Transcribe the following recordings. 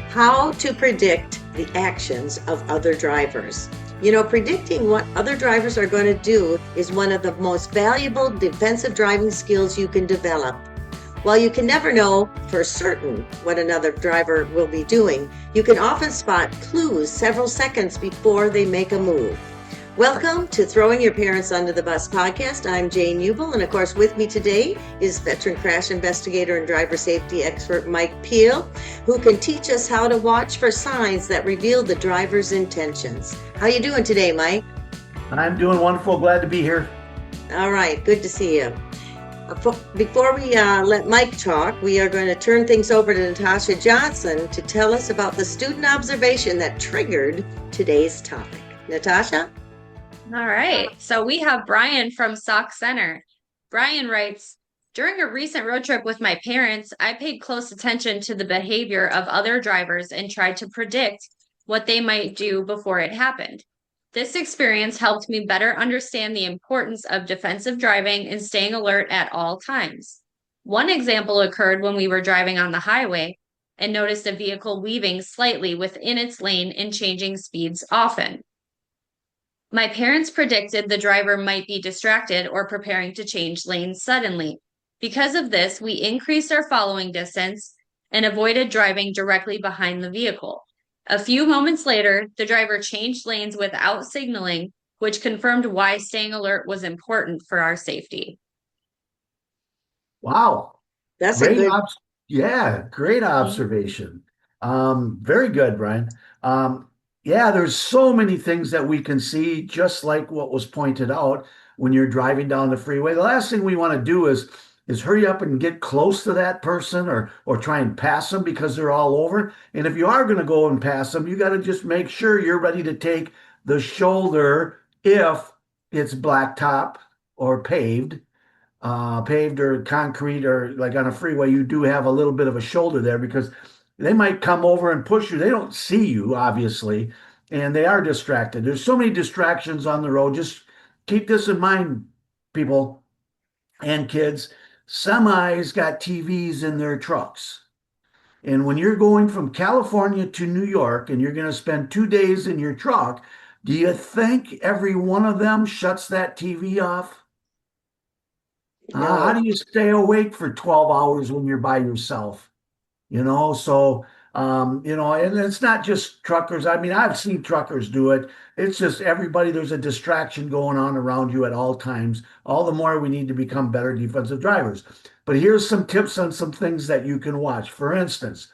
How to predict the actions of other drivers. You know, predicting what other drivers are going to do is one of the most valuable defensive driving skills you can develop. While you can never know for certain what another driver will be doing, you can often spot clues several seconds before they make a move. Welcome to Throwing Your Parents Under the Bus podcast. I'm Jane Ubel, and of course with me today is veteran crash investigator and driver safety expert Mike Pehl, who can teach us how to watch for signs that reveal the driver's intentions. How you doing today, Mike? I'm doing wonderful. Glad to be here. All right, good to see you. Before we let Mike talk, we are going to turn things over to Natasha Johnson to tell us about the student observation that triggered today's topic. Natasha? All right. So we have Brian from Sauk Center. Brian writes, during a recent road trip with my parents, I paid close attention to the behavior of other drivers and tried to predict what they might do before it happened. This experience helped me better understand the importance of defensive driving and staying alert at all times. One example occurred when we were driving on the highway and noticed a vehicle weaving slightly within its lane and changing speeds often. My parents predicted the driver might be distracted or preparing to change lanes suddenly. Because of this, we increased our following distance and avoided driving directly behind the vehicle. A few moments later, the driver changed lanes without signaling, which confirmed why staying alert was important for our safety. Wow. That's Great. a good. Great observation. Very good, Brian. There's so many things that we can see, just like what was pointed out when you're driving down the freeway. The last thing we want to do is hurry up and get close to that person or try and pass them because they're all over. And if you are going to go and pass them, you got to just make sure you're ready to take the shoulder if it's blacktop or paved or concrete, or like on a freeway, you do have a little bit of a shoulder there because they might come over and push you. They don't see you, obviously, and they are distracted. There's so many distractions on the road. Just keep this in mind, people and kids. Semis got TVs in their trucks. And when you're going from California to New York and you're going to spend 2 days in your truck, do you think every one of them shuts that TV off? How do you stay awake for 12 hours when you're by yourself? And it's not just truckers. I mean, I've seen truckers do it. It's just everybody, there's a distraction going on around you at all times. All the more we need to become better defensive drivers. But here's some tips on some things that you can watch. For instance,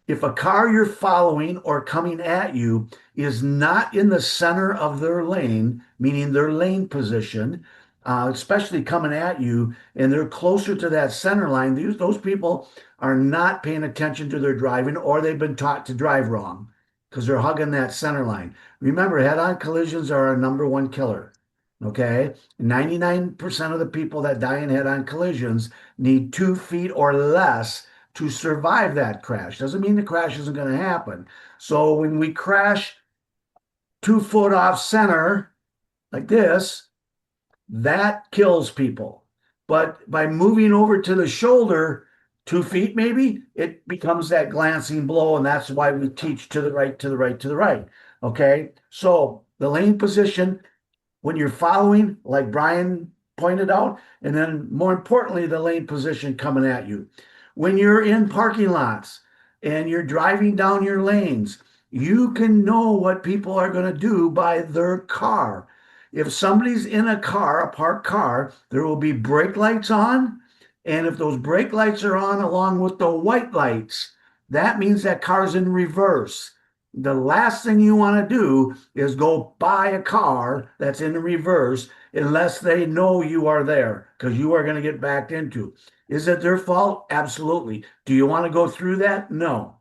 if a car you're following or coming at you is not in the center of their lane, meaning their lane position, especially coming at you, and they're closer to that center line, those people are not paying attention to their driving, or they've been taught to drive wrong because they're hugging that center line. Remember, head-on collisions are our number one killer. Okay? 99% of the people that die in head-on collisions need 2 feet or less to survive that crash. Doesn't mean the crash isn't going to happen. So when we crash 2 foot off center like this, that kills people. But by moving over to the shoulder 2 feet, maybe, it becomes that glancing blow. And that's why we teach to the right, to the right, to the right. Okay. So the lane position when you're following, like Brian pointed out, and then more importantly, the lane position coming at you. When you're in parking lots and you're driving down your lanes, you can know what people are going to do by their car. If somebody's in a car, a parked car, there will be brake lights on. And if those brake lights are on along with the white lights, that means that car's in reverse. The last thing you want to do is go buy a car that's in reverse unless they know you are there, because you are going to get backed into. Is it their fault? Absolutely. Do you want to go through that? No.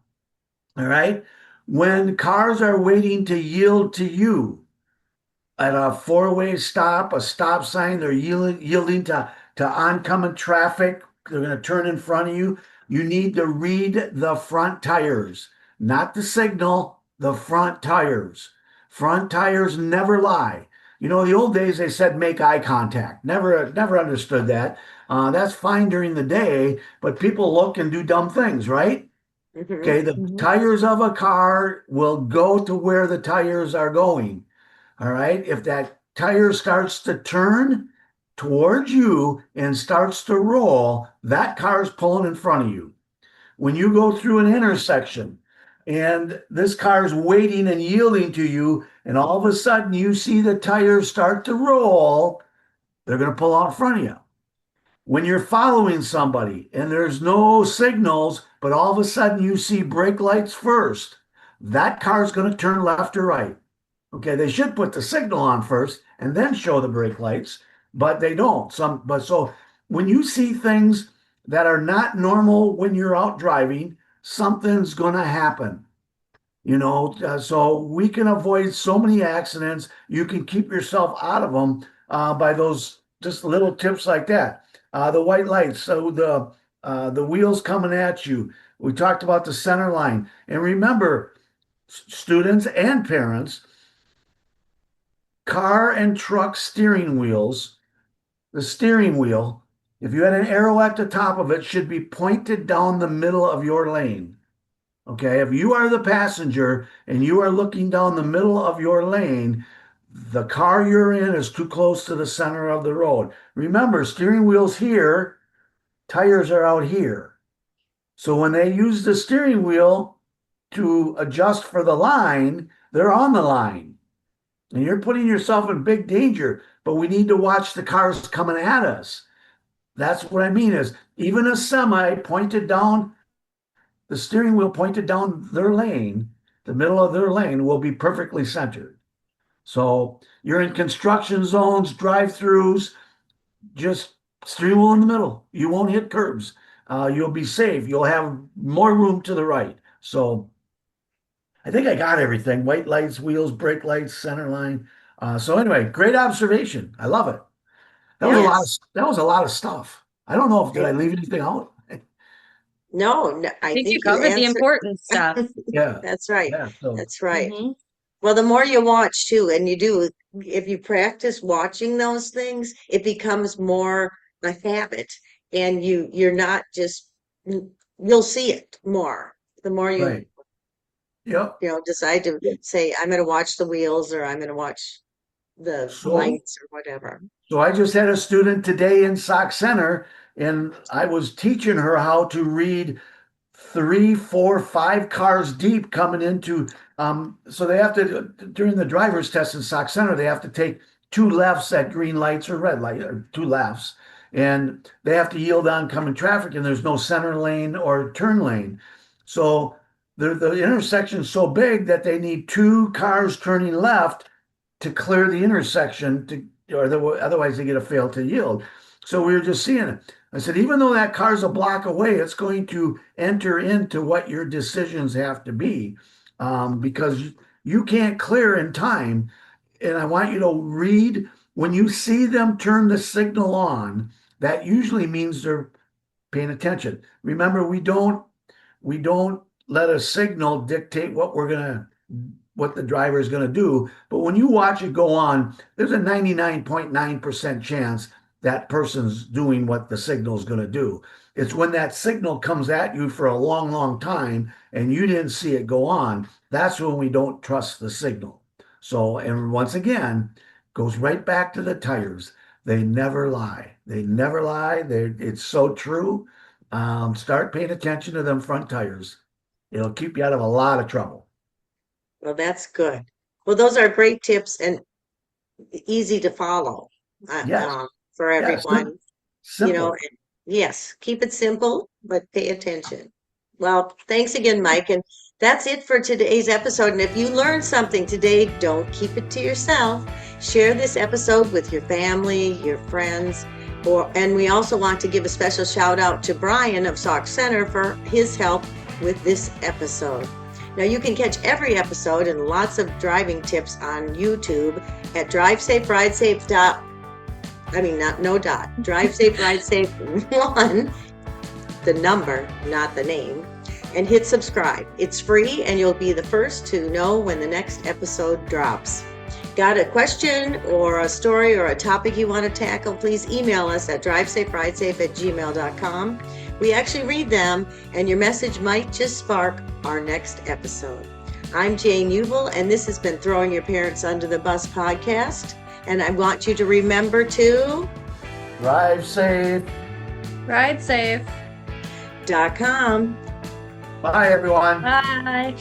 All right. When cars are waiting to yield to you, at a four-way stop, a stop sign, they're yielding to oncoming traffic. They're going to turn in front of you. You need to read the front tires, not the signal, the front tires. Front tires never lie. You know, the old days they said make eye contact. Never understood that. That's fine during the day, but people look and do dumb things, right? Okay, the tires of a car will go to where the tires are going. All right. If that tire starts to turn towards you and starts to roll, that car is pulling in front of you. When you go through an intersection and this car is waiting and yielding to you, and all of a sudden you see the tires start to roll, they're going to pull out in front of you. When you're following somebody and there's no signals, but all of a sudden you see brake lights first, that car is going to turn left or right. Okay, they should put the signal on first and then show the brake lights, but they don't. So when you see things that are not normal when you're out driving, something's going to happen. So we can avoid so many accidents. You can keep yourself out of them by those just little tips like that. The white lights, so the wheels coming at you. We talked about the center line, and remember, students and parents, car and truck steering wheels, the steering wheel, if you had an arrow at the top of it, should be pointed down the middle of your lane. Okay, if you are the passenger and you are looking down the middle of your lane, the car you're in is too close to the center of the road. Remember, steering wheel's here, tires are out here. So when they use the steering wheel to adjust for the line, they're on the line. And you're putting yourself in big danger, but we need to watch the cars coming at us. That's what I mean is even a semi pointed down, the steering wheel pointed down their lane, the middle of their lane will be perfectly centered. So you're in construction zones, drive-throughs, just steering wheel in the middle. You won't hit curbs. You'll be safe. You'll have more room to the right. So I think I got everything. White lights, wheels, brake lights, center line. So anyway, great observation. I love it. That was a lot of Yes. that was a lot of stuff. I don't know if did I leave anything out? No, I I think you think you covered the answered. important stuff. Yeah. That's right. Yeah. So That's right. Mhm. Well, the more you watch too, and you do, if you practice watching those things, it becomes more a habit, and you're not just you'll see it more the more you right. Yep. decide to say I'm going to watch the wheels or I'm going to watch the So lights or whatever. So I just had a student today in Sock Center, and I was teaching her how to read 3, 4, 5 cars deep coming into. So they have to during the driver's test in Sock Center, they have to take 2 lefts at green lights or red light, or 2 lefts, and they have to yield on coming traffic, and there's no center lane or turn lane. So the intersection's so big that they need 2 cars turning left to clear the intersection otherwise they get a fail to yield. So we were just seeing it. I said, even though that car's a block away, it's going to enter into what your decisions have to be because you can't clear in time. And I want you to read when you see them turn the signal on, that usually means they're paying attention. Remember, we don't let a signal dictate what the driver is going to do. But when you watch it go on, there's a 99.9% chance that person's doing what the signal is going to do. It's when that signal comes at you for a long, long time and you didn't see it go on, that's when we don't trust the signal. So, and once again, goes right back to the tires. They never lie. They never lie. It's so true. Start paying attention to them front tires. It'll keep you out of a lot of trouble. Well, that's good. Well, those are great tips and easy to follow Yes. for Yeah, everyone. simple. Yes, keep it simple, but pay attention. Well, thanks again, Mike. And that's it for today's episode. And if you learned something today, don't keep it to yourself. Share this episode with your family, your friends, and we also want to give a special shout out to Brian of Sauk Center for his help with this episode. Now you can catch every episode and lots of driving tips on YouTube at DriveSafeRideSafe DriveSafeRideSafe 1, the number, not the name, and hit subscribe. It's free and you'll be the first to know when the next episode drops. Got a question or a story or a topic you want to tackle, please email us at DriveSafeRideSafe@gmail.com. We actually read them, and your message might just spark our next episode. I'm Jane Ubel, and this has been Throwing Your Parents Under the Bus podcast. And I want you to remember to Drive safe. Ride safe. .com. Bye, everyone. Bye.